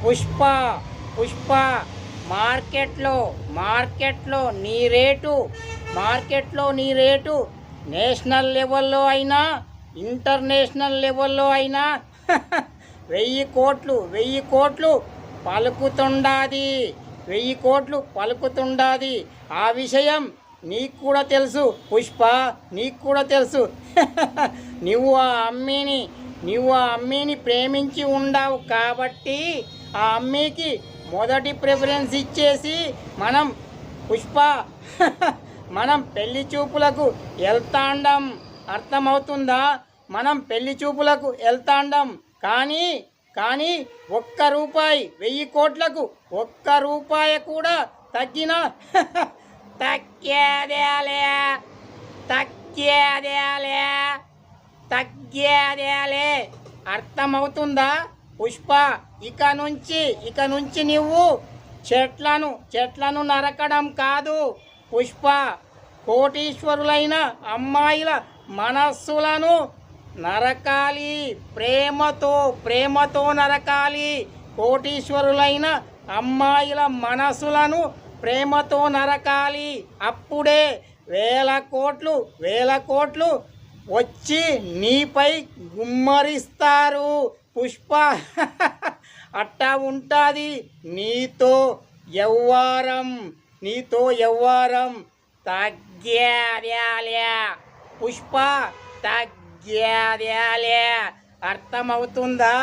పుష్ప పుష్ప మార్కెట్లో నీ rate national లెవెల్లో అయినా ఇంటర్నేషనల్ లెవెల్లో అయినా 1000 కోట్లు పలుకుతుండాది. 1000 కోట్లు పలుకుతుండాది. ఆ విషయం నీకు కూడా తెలుసు పుష్ప, నీకు కూడా తెలుసు. నువ్వు ఆ అమ్మిని ప్రేమించి ఉండావు కాబట్టి ఆ అమ్మికి మొదటి ప్రిఫరెన్స్ ఇచ్చేసి మనం పుష్ప మనం పెళ్లి చూపులకు వెళ్తాండం. అర్థమవుతుందా? మనం పెళ్లి చూపులకు వెళ్తాండం. కానీ ₹1 1000 కోట్లకు ₹1 కూడా తగ్గినా తగ్గేదేలే. అర్థమవుతుందా పుష్ప? ఇక నుంచి నువ్వు చెట్లను నరకడం కాదు పుష్ప, కోటీశ్వరులైన అమ్మాయిల మనస్సులను నరకాలి. ప్రేమతో నరకాలి. కోటీశ్వరులైన అమ్మాయిల మనసులను ప్రేమతో నరకాలి. అప్పుడే వేల కోట్లు వచ్చి నీపై గుమ్మరిస్తారు పుష్ప. అట్టా ఉంటుంది నీతో యవ్వారం. తగ్గేదేలే పుష్ప, తగ్గేదేలే. అర్థమవుతుందా?